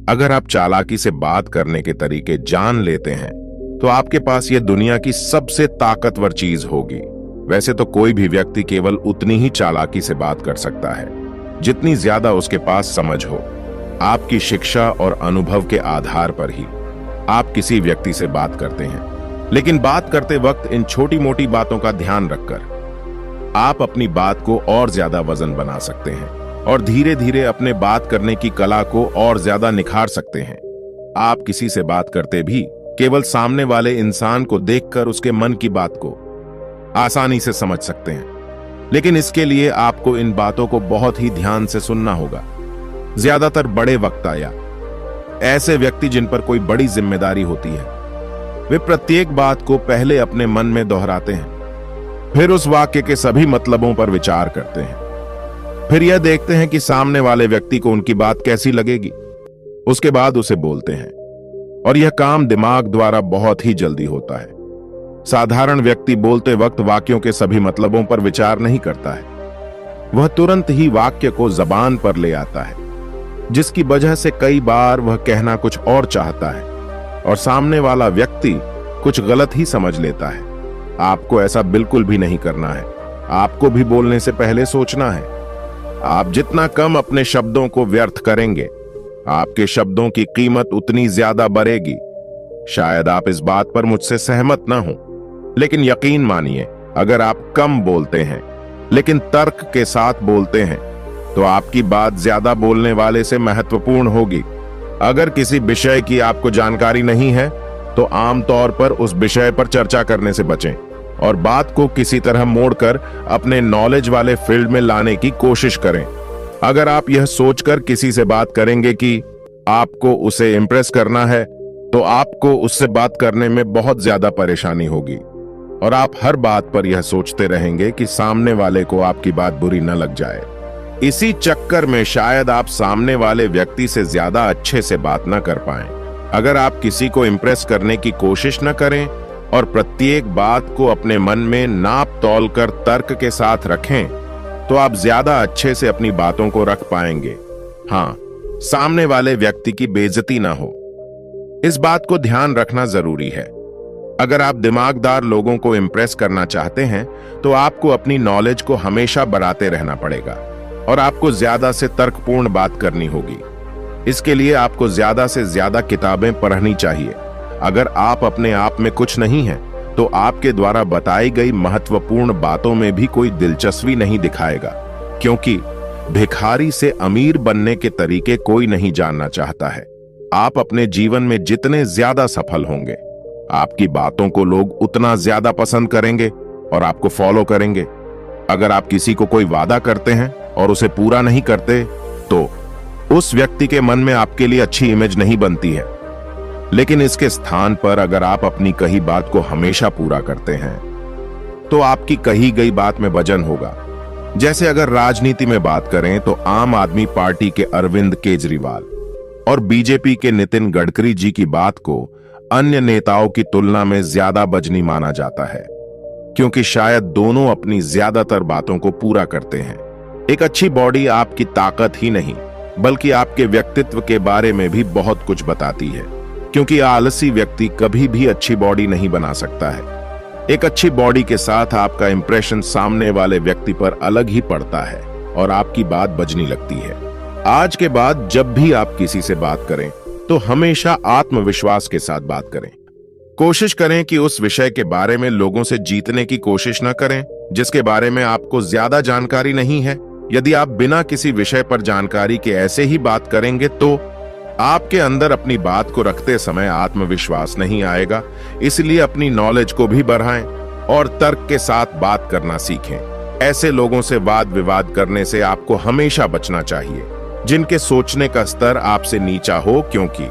अगर आप चालाकी से बात करने के तरीके जान लेते हैं तो आपके पास यह दुनिया की सबसे ताकतवर चीज होगी। वैसे तो कोई भी व्यक्ति केवल उतनी ही चालाकी से बात कर सकता है जितनी ज्यादा उसके पास समझ हो। आपकी शिक्षा और अनुभव के आधार पर ही आप किसी व्यक्ति से बात करते हैं, लेकिन बात करते वक्त इन छोटी मोटी बातों का ध्यान रखकर आप अपनी बात को और ज्यादा वजन बना सकते हैं और धीरे धीरे अपने बात करने की कला को और ज्यादा निखार सकते हैं। आप किसी से बात करते भी केवल सामने वाले इंसान को देखकर उसके मन की बात को आसानी से समझ सकते हैं, लेकिन इसके लिए आपको इन बातों को बहुत ही ध्यान से सुनना होगा। ज्यादातर बड़े वक्ता या ऐसे व्यक्ति जिन पर कोई बड़ी जिम्मेदारी होती है, वे प्रत्येक बात को पहले अपने मन में दोहराते हैं, फिर उस वाक्य के सभी मतलबों पर विचार करते हैं, फिर यह देखते हैं कि सामने वाले व्यक्ति को उनकी बात कैसी लगेगी, उसके बाद उसे बोलते हैं। और यह काम दिमाग द्वारा बहुत ही जल्दी होता है। साधारण व्यक्ति बोलते वक्त वाक्यों के सभी मतलबों पर विचार नहीं करता है, वह तुरंत ही वाक्य को जबान पर ले आता है, जिसकी वजह से कई बार वह कहना कुछ और चाहता है और सामने वाला व्यक्ति कुछ गलत ही समझ लेता है। आपको ऐसा बिल्कुल भी नहीं करना है। आपको भी बोलने से पहले सोचना है। आप जितना कम अपने शब्दों को व्यर्थ करेंगे, आपके शब्दों की कीमत उतनी ज्यादा बढ़ेगी। शायद आप इस बात पर मुझसे सहमत ना हो, लेकिन यकीन मानिए, अगर आप कम बोलते हैं लेकिन तर्क के साथ बोलते हैं तो आपकी बात ज्यादा बोलने वाले से महत्वपूर्ण होगी। अगर किसी विषय की आपको जानकारी नहीं है तो आमतौर पर उस विषय पर चर्चा करने से बचें और बात को किसी तरह मोड़कर अपने नॉलेज वाले फील्ड में लाने की कोशिश करें। अगर आप यह सोचकर किसी से बात करेंगे कि आपको उसे इंप्रेस करना है तो आपको उससे बात करने में बहुत ज्यादा परेशानी होगी और आप हर बात पर यह सोचते रहेंगे कि सामने वाले को आपकी बात बुरी न लग जाए। इसी चक्कर में शायद आप सामने वाले व्यक्ति से ज्यादा अच्छे से बात न कर पाएं। अगर आप किसी को इंप्रेस करने की कोशिश न करें और प्रत्येक बात को अपने मन में नाप तौल कर तर्क के साथ रखें तो आप ज्यादा अच्छे से अपनी बातों को रख पाएंगे। हाँ, सामने वाले व्यक्ति की बेइज्जती ना हो, इस बात को ध्यान रखना जरूरी है। अगर आप दिमागदार लोगों को इंप्रेस करना चाहते हैं तो आपको अपनी नॉलेज को हमेशा बढ़ाते रहना पड़ेगा और आपको ज्यादा से तर्कपूर्ण बात करनी होगी। इसके लिए आपको ज्यादा से ज्यादा किताबें पढ़नी चाहिए। अगर आप अपने आप में कुछ नहीं हैं तो आपके द्वारा बताई गई महत्वपूर्ण बातों में भी कोई दिलचस्पी नहीं दिखाएगा, क्योंकि भिखारी से अमीर बनने के तरीके कोई नहीं जानना चाहता है। आप अपने जीवन में जितने ज्यादा सफल होंगे, आपकी बातों को लोग उतना ज्यादा पसंद करेंगे और आपको फॉलो करेंगे। अगर आप किसी को कोई वादा करते हैं और उसे पूरा नहीं करते तो उस व्यक्ति के मन में आपके लिए अच्छी इमेज नहीं बनती है, लेकिन इसके स्थान पर अगर आप अपनी कही बात को हमेशा पूरा करते हैं तो आपकी कही गई बात में वजन होगा। जैसे अगर राजनीति में बात करें तो आम आदमी पार्टी के अरविंद केजरीवाल और बीजेपी के नितिन गडकरी जी की बात को अन्य नेताओं की तुलना में ज्यादा वजनी माना जाता है, क्योंकि शायद दोनों अपनी ज्यादातर बातों को पूरा करते हैं। एक अच्छी बॉडी आपकी ताकत ही नहीं बल्कि आपके व्यक्तित्व के बारे में भी बहुत कुछ बताती है, क्योंकि आलसी व्यक्ति कभी भी अच्छी बॉडी नहीं बना सकता है। एक अच्छी बॉडी के साथ आपका इंप्रेशन सामने वाले व्यक्ति पर अलग ही पड़ता है और आपकी बात बजनी लगती है। आज के बाद जब भी आप किसी से बात करें तो हमेशा आत्मविश्वास के साथ बात करें। कोशिश करें कि उस विषय के बारे में लोगों से जीतने की कोशिश न करें जिसके बारे में आपको ज्यादा जानकारी नहीं है। यदि आप बिना किसी विषय पर जानकारी के ऐसे ही बात करेंगे तो आपके अंदर अपनी बात को रखते समय आत्मविश्वास नहीं आएगा। इसलिए अपनी नॉलेज को भी बढ़ाएं और तर्क के साथ बात करना सीखें। ऐसे लोगों से वाद विवाद करने से आपको हमेशा बचना चाहिए जिनके सोचने का स्तर आपसे नीचा हो, क्योंकि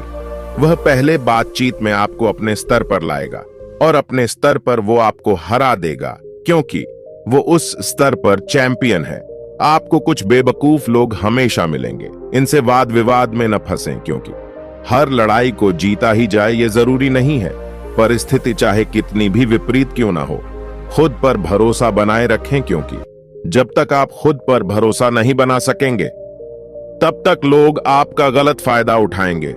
वह पहले बातचीत में आपको अपने स्तर पर लाएगा और अपने स्तर पर वो आपको हरा देगा, क्योंकि वो उस स्तर पर चैंपियन है। आपको कुछ बेवकूफ लोग हमेशा मिलेंगे। इनसे वाद विवाद में न फंसें, क्योंकि हर लड़ाई को जीता ही जाए ये जरूरी नहीं है। परिस्थिति चाहे कितनी भी विपरीत क्यों ना हो, खुद पर भरोसा बनाए रखें, क्योंकि जब तक आप खुद पर भरोसा नहीं बना सकेंगे तब तक लोग आपका गलत फायदा उठाएंगे।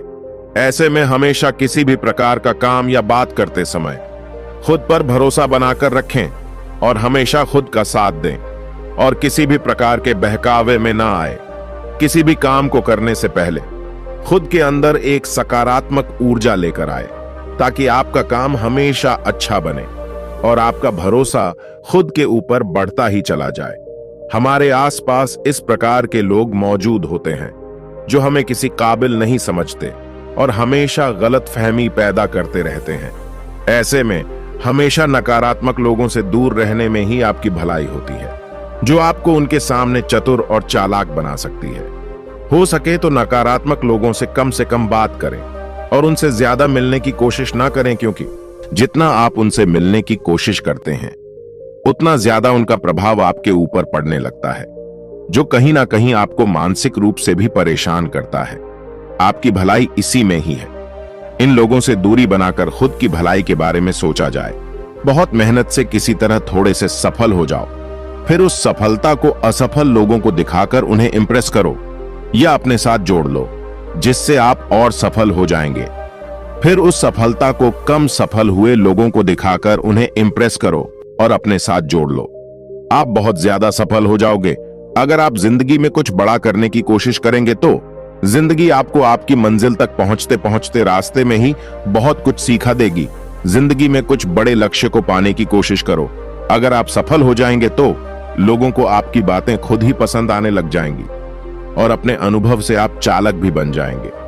ऐसे में हमेशा किसी भी प्रकार का काम या बात करते समय खुद पर भरोसा बनाकर रखें और हमेशा खुद का साथ दें और किसी भी प्रकार के बहकावे में ना आए। किसी भी काम को करने से पहले खुद के अंदर एक सकारात्मक ऊर्जा लेकर आए ताकि आपका काम हमेशा अच्छा बने और आपका भरोसा खुद के ऊपर बढ़ता ही चला जाए। हमारे आसपास इस प्रकार के लोग मौजूद होते हैं जो हमें किसी काबिल नहीं समझते और हमेशा गलतफहमी पैदा करते रहते हैं। ऐसे में हमेशा नकारात्मक लोगों से दूर रहने में ही आपकी भलाई होती है, जो आपको उनके सामने चतुर और चालाक बना सकती है। हो सके तो नकारात्मक लोगों से कम बात करें और उनसे ज्यादा मिलने की कोशिश ना करें, क्योंकि जितना आप उनसे मिलने की कोशिश करते हैं उतना ज्यादा उनका प्रभाव आपके ऊपर पड़ने लगता है, जो कहीं ना कहीं आपको मानसिक रूप से भी परेशान करता है। आपकी भलाई इसी में ही है। इन लोगों से दूरी बनाकर खुद की भलाई के बारे में सोचा जाए। बहुत मेहनत से किसी तरह थोड़े से सफल हो जाओ, फिर उस सफलता को असफल लोगों को दिखाकर उन्हें इंप्रेस करो या अपने साथ जोड़ लो, जिससे आप और सफल हो जाएंगे। फिर उस सफलता को कम सफल हुए लोगों को दिखाकर उन्हें इंप्रेस करो और अपने साथ जोड़ लो। आप बहुत ज्यादा सफल हो जाओगे। अगर आप जिंदगी में कुछ बड़ा करने की कोशिश करेंगे तो जिंदगी आपको आपकी मंजिल तक पहुंचते पहुंचते रास्ते में ही बहुत कुछ सिखा देगी। जिंदगी में कुछ बड़े लक्ष्य को पाने की कोशिश करो। अगर आप सफल हो जाएंगे तो लोगों को आपकी बातें खुद ही पसंद आने लग जाएंगी और अपने अनुभव से आप चालक भी बन जाएंगे।